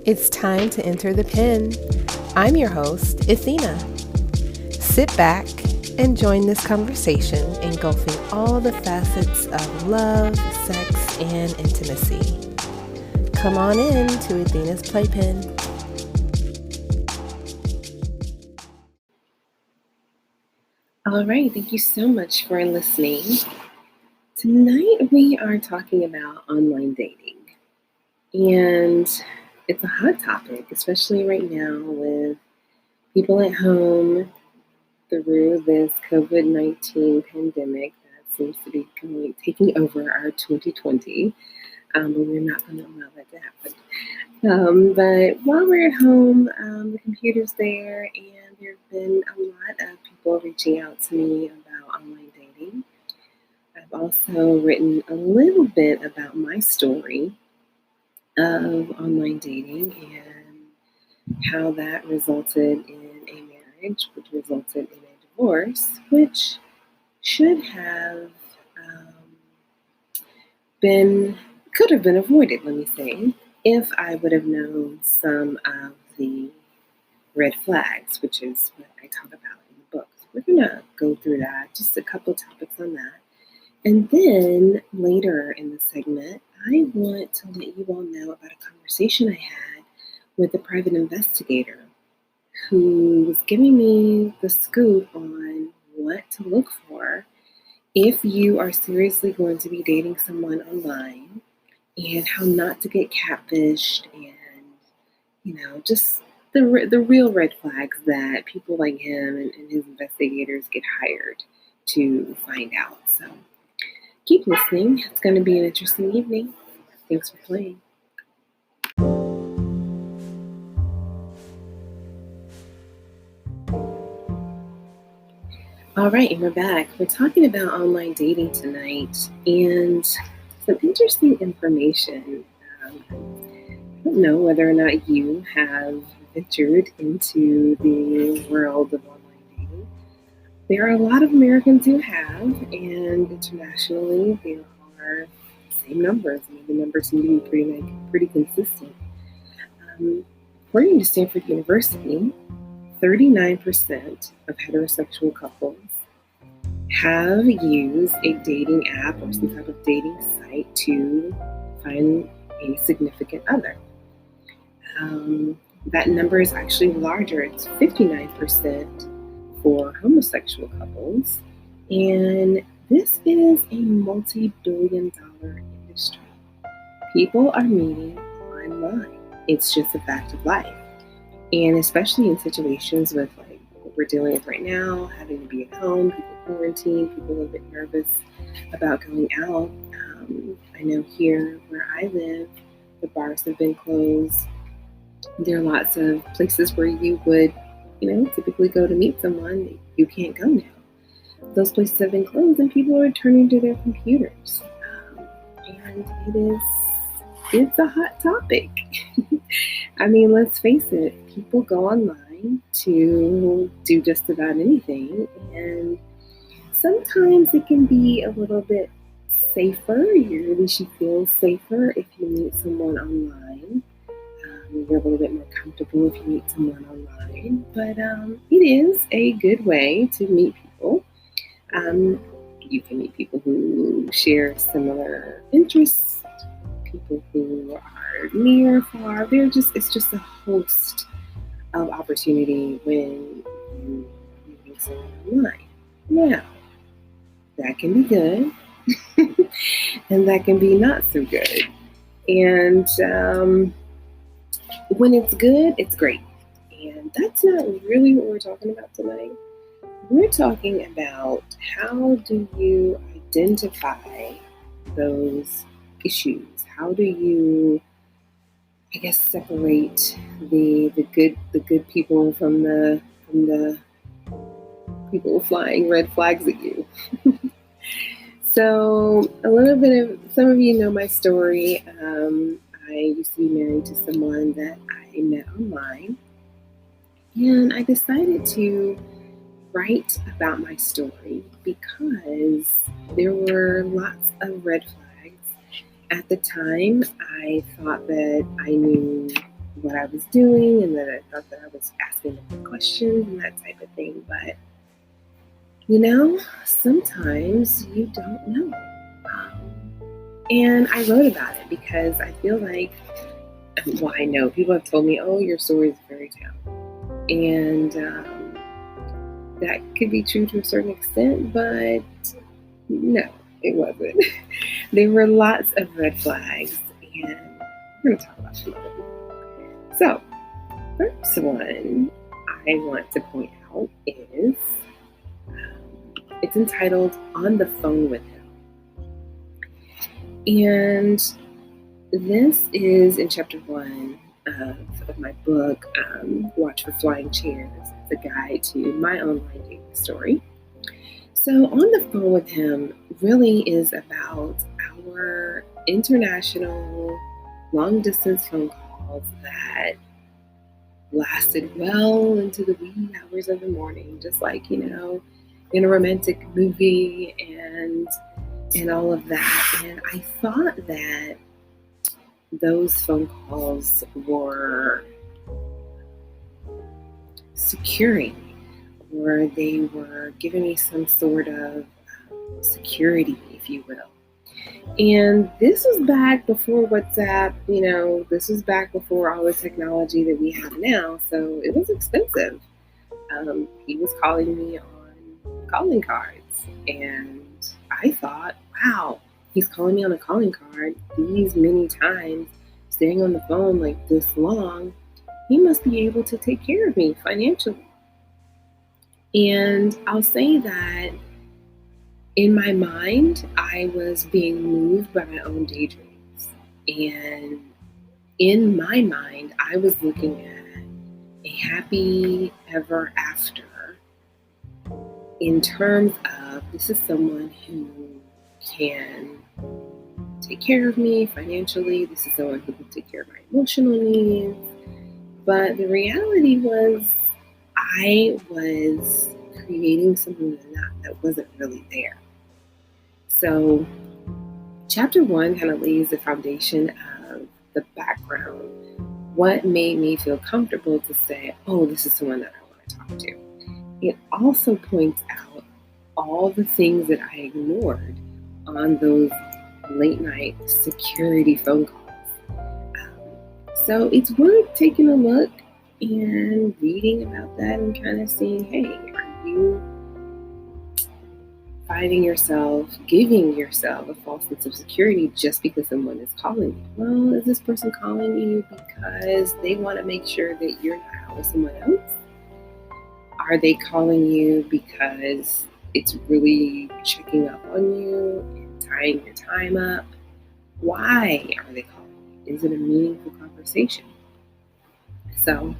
It's time to enter the pen. I'm your host, Athena. Sit back and join this conversation engulfing all the facets of love, sex, and intimacy. Come on in to Athena's Playpen. All right, thank you so much for listening. Tonight we are talking about online dating. And it's a hot topic, especially right now with people at home through this COVID-19 pandemic that seems to be taking over our 2020. But we're not going to allow that to happen. But while we're at home, the computer's there, and there have been a lot of people reaching out to me about online dating. I've also written a little bit about my story of online dating and how that resulted in a marriage, which resulted in a divorce, which should have could have been avoided, let me say, if I would have known some of the red flags, which is what I talk about in the book. So we're going to go through that, just a couple topics on that. And then later in the segment, I want to let you all know about a conversation I had with a private investigator who was giving me the scoop on what to look for if you are seriously going to be dating someone online, and how not to get catfished, and just the real red flags that people like him and his investigators get hired to find out. So keep listening. It's going to be an interesting evening. Thanks for playing. All right, and we're back. We're talking about online dating tonight and some interesting information. I don't know whether or not you have ventured into the world of online dating. There are a lot of Americans who have, and internationally there are the same numbers. I mean, the numbers seem to be pretty consistent. According to Stanford University, 39% of heterosexual couples have used a dating app or some type of dating site to find a significant other. That number is actually larger. It's 59% for homosexual couples. And this is a multi-billion-dollar industry. People are meeting online. It's just a fact of life. And especially in situations with like what we're dealing with right now, having to be at home, people quarantine, people are a bit nervous about going out. I know here where I live, the bars have been closed. There are lots of places where you would, typically go to meet someone. You can't go now. Those places have been closed and people are turning to their computers. And it's a hot topic. I mean, let's face it, people go online to do just about anything, and sometimes it can be a little bit safer. At least you feel safer if you meet someone online. You're a little bit more comfortable if you meet someone online, but it is a good way to meet people. You can meet people who share similar interests, people who are near, far. It's just a host of opportunity when you meet someone online. Now, that can be good, and that can be not so good. And when it's good, it's great. And that's not really what we're talking about tonight. We're talking about how do you identify those issues? How do you, separate the good people from the people flying red flags at you? So some of you know my story. I used to be married to someone that I met online, and I decided to write about my story because there were lots of red flags. At the time, I thought that I knew what I was doing and that I thought that I was asking them questions and that type of thing. But, sometimes you don't know. And I wrote about it because I feel like, well, I know people have told me, oh, your story is a fairy tale. And that could be true to a certain extent, but no, it wasn't. There were lots of red flags, and we're going to talk about some of them. So, first one I want to point out is it's entitled On the Phone with Him. And this is in chapter 1 of my book, Watch for Flying Chairs. It's a guide to my online dating story. So On the Phone with Him really is about our international long-distance phone calls that lasted well into the wee hours of the morning, just like, in a romantic movie and all of that. And I thought that those phone calls were securing, or they were giving me some sort of security, if you will. And this was back before WhatsApp, this was back before all the technology that we have now, so it was expensive. He was calling me on calling cards, and I thought, wow, he's calling me on a calling card these many times, staying on the phone like this long. He must be able to take care of me financially. And I'll say that in my mind, I was being moved by my own daydreams. And in my mind, I was looking at a happy ever after in terms of this is someone who can take care of me financially. This is someone who can take care of my emotional needs. But the reality was I was creating something that wasn't really there. So chapter 1 kind of lays the foundation of the background. What made me feel comfortable to say, oh, this is someone that I want to talk to. It also points out all the things that I ignored on those late night security phone calls. So it's worth taking a look and reading about that and kind of seeing, hey, are you finding yourself giving yourself a false sense of security just because someone is calling you? Well, is this person calling you because they want to make sure that you're not out with someone else? Are they calling you because it's really checking up on you and tying your time up? Why are they calling you? Is it a meaningful conversation? So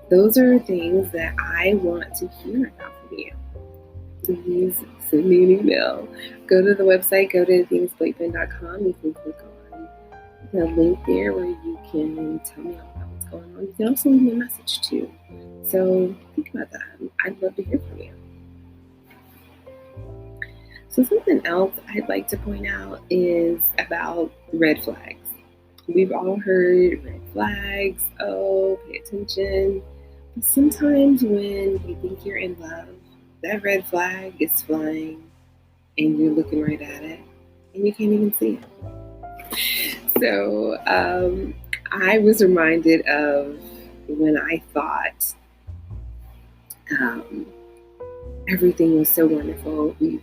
those are things that I want to hear about from you. Please send me an email. Go to the website, go to thingsblakeman.com. You can click on the link there where you can tell me all about what's going on. You can also leave me a message too. So think about that. I'd love to hear from you. So something else I'd like to point out is about red flags. We've all heard red flags. Oh, pay attention. But sometimes when you think you're in love, that red flag is flying and you're looking right at it and you can't even see it. So I was reminded of when I thought everything was so wonderful. We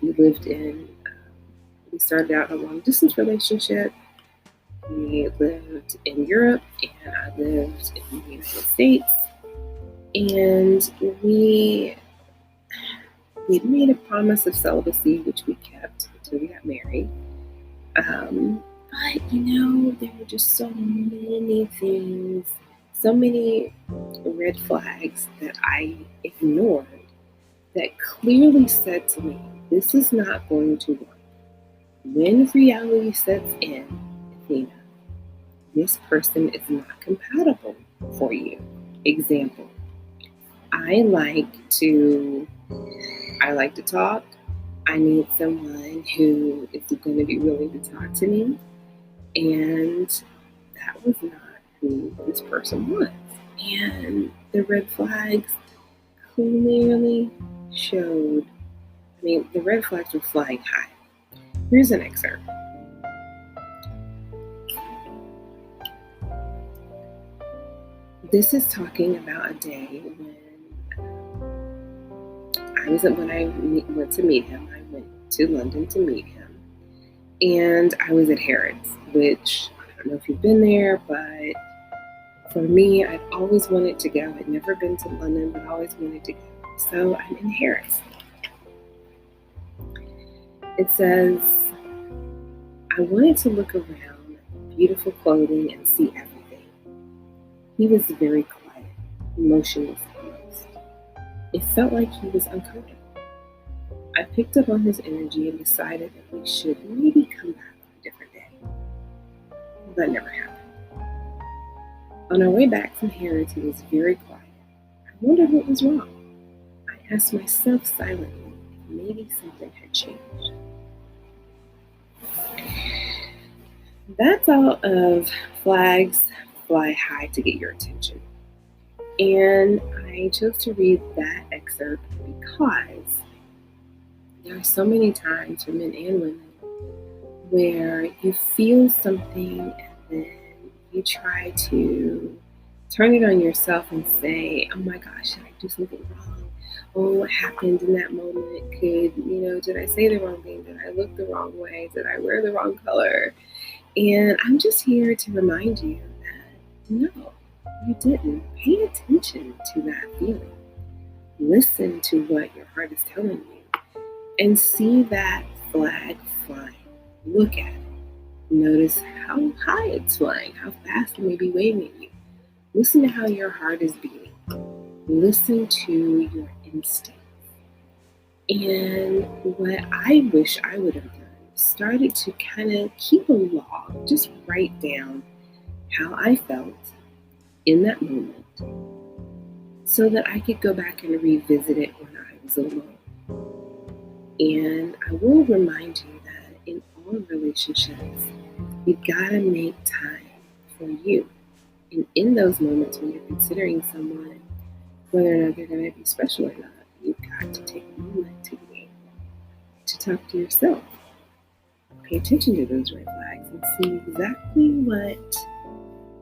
started out a long distance relationship. We lived in Europe and I lived in the United States. And we made a promise of celibacy, which we kept until we got married. But, there were just so many things, so many red flags that I ignored that clearly said to me, this is not going to work. When reality sets in, Athena, this person is not compatible for you. Example, I like to talk. I need someone who is going to be willing to talk to me. And that was not who this person was. And the red flags clearly showed, the red flags were flying high. Here's an excerpt. This is talking about a day when I went to meet him. I went to London to meet him. And I was at Harrods, which I don't know if you've been there, but for me, I've always wanted to go. I'd never been to London, but always wanted to go. So I'm in Harrods. It says, I wanted to look around at beautiful clothing and see everything. He was very quiet, motionless almost. It felt like he was uncomfortable. I picked up on his energy and decided that we should maybe come back on a different day. That never happened. On our way back from Harrods, he was very quiet. I wondered what was wrong. I asked myself silently if maybe something had changed. That's all of Flags Fly High to Get Your Attention. And I chose to read that excerpt because there are so many times for men and women where you feel something and then you try to turn it on yourself and say, oh my gosh, did I do something wrong? Oh, what happened in that moment? Did I say the wrong thing? Did I look the wrong way? Did I wear the wrong color? And I'm just here to remind you that no, you didn't. Pay attention to that feeling. Listen to what your heart is telling you and see that flag flying. Look at it. Notice how high it's flying, how fast it may be waving at you. Listen to how your heart is beating. Listen to your instincts. And what I wish I would have done, started to kind of keep a log, just write down how I felt in that moment so that I could go back and revisit it when I was alone. And I will remind you that in all relationships, you gotta make time for you. And in those moments when you're considering someone, whether or not they're gonna be special or not, you've got to take a moment to be able to talk to yourself. Pay attention to those red flags and see exactly what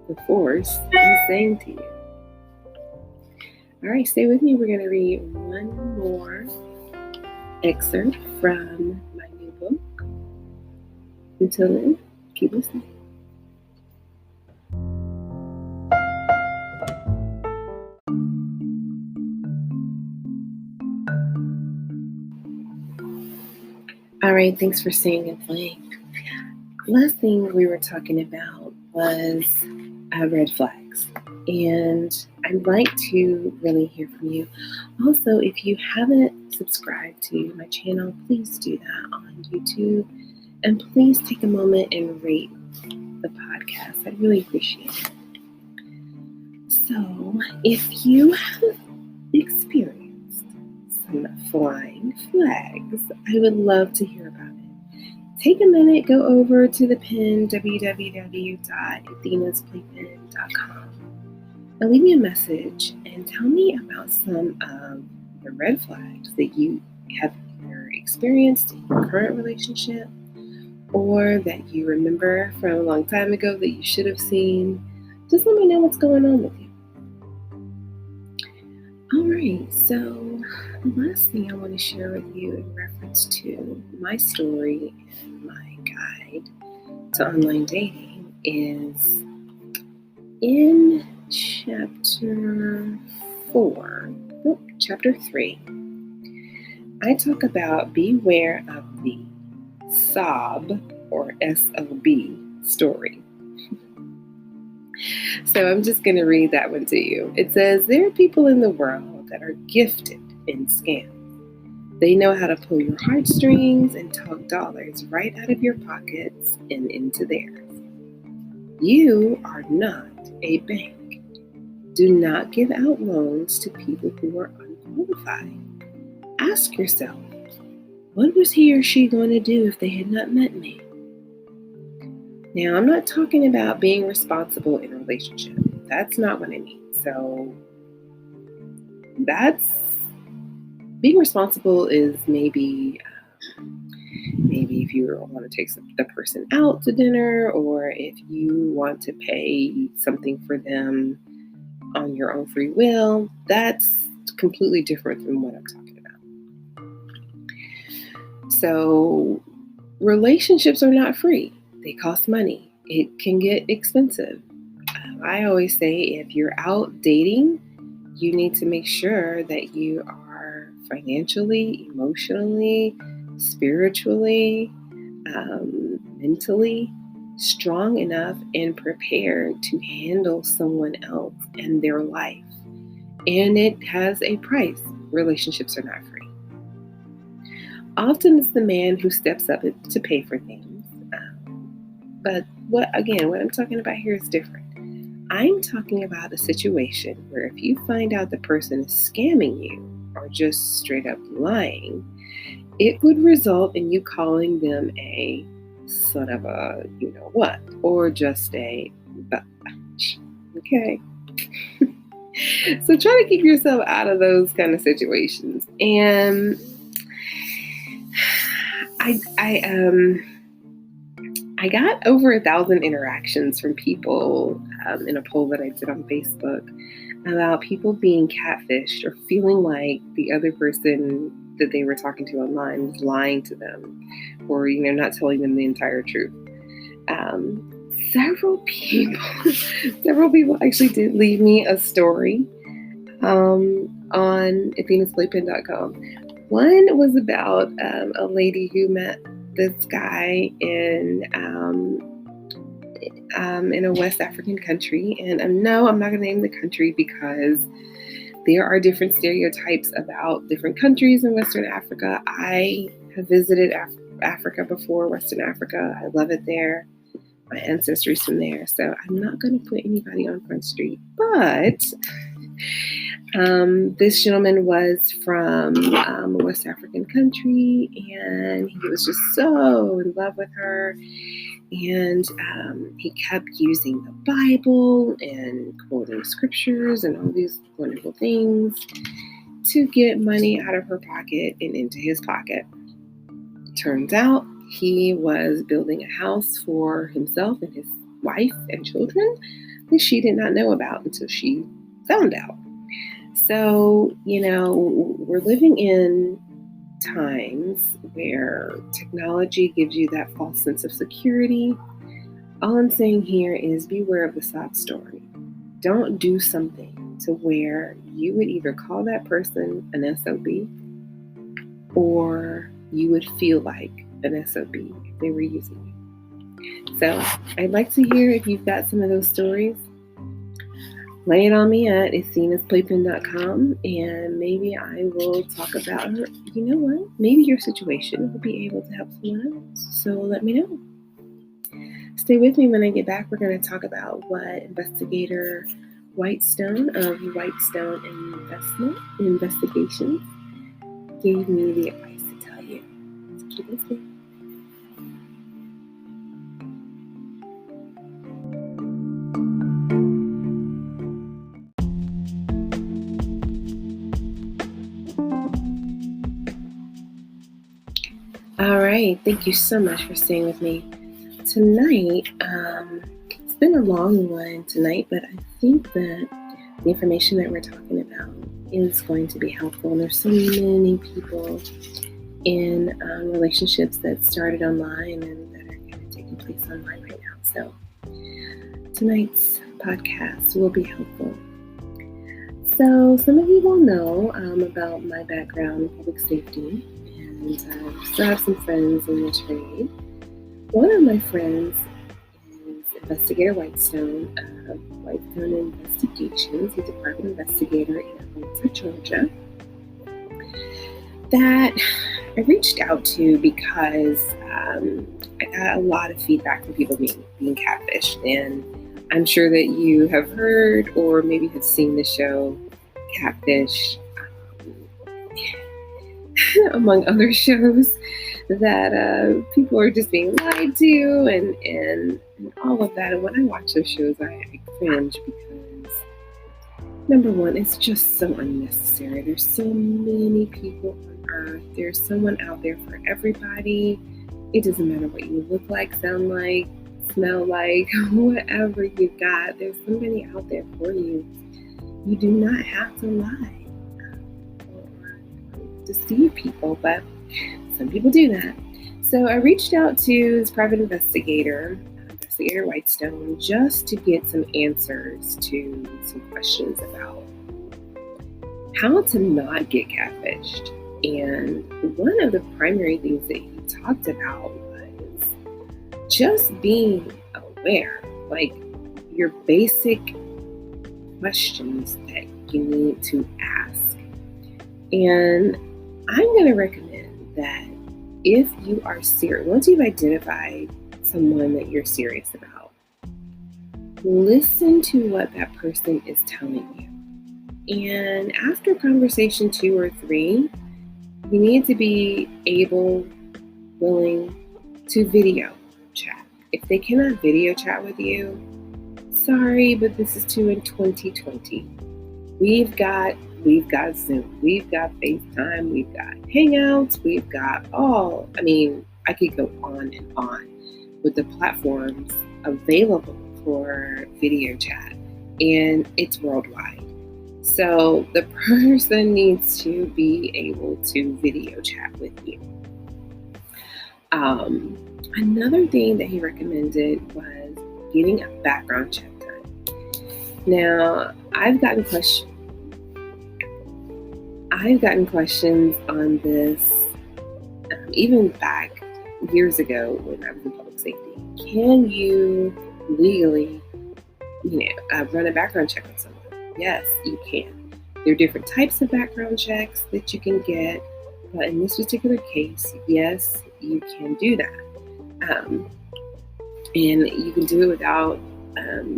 the force is saying to you. All right, stay with me. We're going to read one more excerpt from my new book. Until then, keep listening. All right, thanks for staying and playing. Last thing we were talking about was red flags. And I'd like to really hear from you. Also, if you haven't subscribed to my channel, please do that on YouTube. And please take a moment and rate the podcast. I'd really appreciate it. So, if you have experienced some flying flags, I would love to hear about it. Take a minute, go over to the pin, www.athenasplaypen.com. Now leave me a message and tell me about some of the red flags that you have either experienced in your current relationship or that you remember from a long time ago that you should have seen. Just let me know what's going on with you. All right, so the last thing I want to share with you in reference to my story and my guide to online dating is in chapter 3, I talk about beware of the sob or SOB story. So I'm just going to read that one to you. It says, there are people in the world that are gifted in scams. They know how to pull your heartstrings and talk dollars right out of your pockets and into theirs. You are not a bank. Do not give out loans to people who are unqualified. Ask yourself, what was he or she going to do if they had not met me? Now, I'm not talking about being responsible in a relationship. That's not what I mean. So that's being responsible is maybe if you want to take the person out to dinner, or if you want to pay something for them on your own free will. That's completely different than what I'm talking about. So relationships are not free. They cost money. It can get expensive. I always say if you're out dating, you need to make sure that you are financially, emotionally, spiritually, mentally strong enough and prepared to handle someone else and their life. And it has a price. Relationships are not free. Often it's the man who steps up to pay for things. But what I'm talking about here is different. I'm talking about a situation where if you find out the person is scamming you or just straight up lying, it would result in you calling them a son of a you know what, or just a bitch. Okay. So try to keep yourself out of those kind of situations. And I got over 1,000 interactions from people in a poll that I did on Facebook about people being catfished or feeling like the other person that they were talking to online was lying to them, or not telling them the entire truth. Several people actually did leave me a story on athenasplaypen.com. One was about a lady who met this guy in a West African country. And no, I'm not going to name the country because there are different stereotypes about different countries in Western Africa. I have visited Africa before, Western Africa. I love it there. My ancestry's from there. So I'm not going to put anybody on Front Street. But this gentleman was from a West African country, and he was just so in love with her. And he kept using the Bible and quoting scriptures and all these wonderful things to get money out of her pocket and into his pocket. Turns out he was building a house for himself and his wife and children that she did not know about until she found out. So, we're living in times where technology gives you that false sense of security. All I'm saying here is beware of the sob story. Don't do something to where you would either call that person an SOB or you would feel like an SOB if they were using you. So I'd like to hear if you've got some of those stories. Lay it on me at athenasplaypen.com, and maybe I will talk about her. You know what? Maybe your situation will be able to help someone else. So let me know. Stay with me when I get back. We're going to talk about what investigator Whitestone of Whitestone Investigations gave me the advice to tell you. So keep listening. All right, thank you so much for staying with me tonight. It's been a long one tonight, but I think that the information that we're talking about is going to be helpful. And there's so many people in relationships that started online and that are kind of taking place online right now. So tonight's podcast will be helpful. So some of you will know about my background in public safety. And I still have some friends in the trade. One of my friends is Investigator Whitestone of Whitestone Investigations. He's a private investigator in Atlanta, Georgia, that I reached out to because I got a lot of feedback from people being catfished. And I'm sure that you have heard or maybe have seen the show Catfish, among other shows. that people are just being lied to and all of that. And when I watch those shows, I cringe because number one, it's just so unnecessary. There's so many people on earth. There's someone out there for everybody. It doesn't matter what you look like, sound like, smell like, whatever you got. There's somebody out there for you. You do not have to lie or deceive people, but some people do that. So I reached out to this private investigator Whitestone, just to get some answers to some questions about how to not get catfished. And one of the primary things that he talked about was just being aware, like your basic questions that you need to ask. And I'm going to recommend that if you are serious, once you've identified someone that you're serious about, listen to what that person is telling you. And after conversation 2 or 3, you need to be willing to video chat. If they cannot video chat with you, sorry, but this is too in 2020. We've got Zoom, we've got FaceTime, we've got Hangouts, we've got I could go on and on with the platforms available for video chat, and it's worldwide. So the person needs to be able to video chat with you. Another thing that he recommended was getting a background check done. Now, I've gotten questions on this even back years ago when I was in public safety. Can you legally, run a background check on someone? Yes, you can. There are different types of background checks that you can get, but in this particular case, yes, you can do that. And you can do it without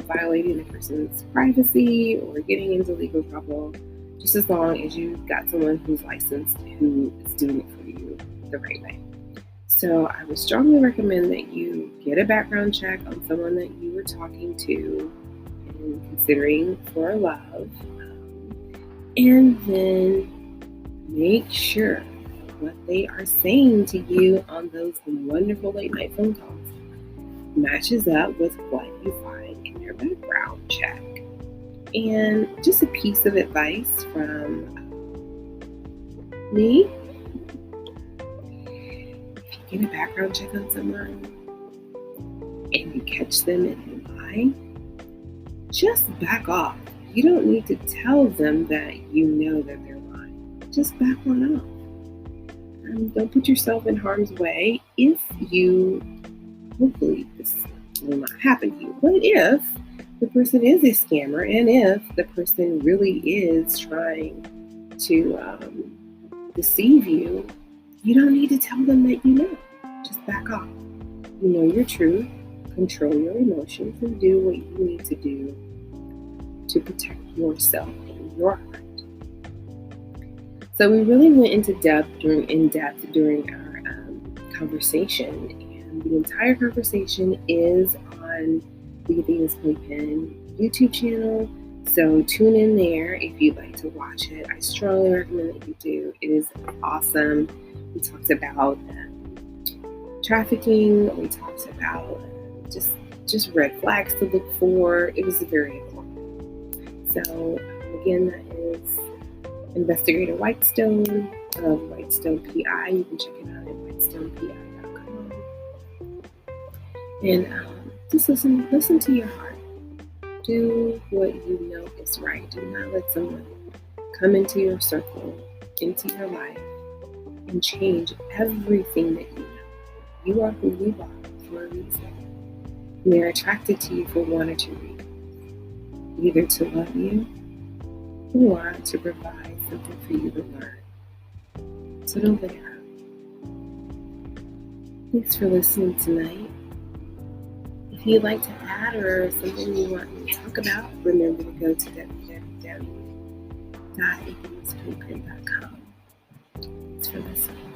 violating the person's privacy or getting into legal trouble, just as long as you've got someone who's licensed who is doing it for you the right way. So I would strongly recommend that you get a background check on someone that you were talking to and considering for love, and then make sure what they are saying to you on those wonderful late night phone calls matches up with what you find in your background check. And just a piece of advice from me: if you get a background check on someone and you catch them in a lie, just back off. You don't need to tell them that you know that they're lying. Just back on off. Don't put yourself in harm's way if you, hopefully this will not happen to you, but if the person is a scammer and if the person really is trying to deceive you, you don't need to tell them that you know. Just back off. You know your truth, control your emotions, and do what you need to do to protect yourself and your heart. So we really went in depth during our conversation, and the entire conversation is on the Athena's Playpen YouTube channel. So tune in there if you'd like to watch it. I strongly recommend that you do. It is awesome. We talked about trafficking. We talked about just red flags to look for. It was very important. So again, that is Investigator Whitestone of Whitestone PI. You can check it out at whitestonepi.com. And just listen to your heart. Do what you know is right. Do not let someone come into your circle, into your life, and change everything that you know. You are who you are for a reason. And they're attracted to you for one or two reasons. Either to love you or to provide something for you to learn. So don't let it hurt. Thanks for listening tonight. If you'd like to add or something you want me to talk about, remember to go to www.athenasplaypen.com. Thanks for listening.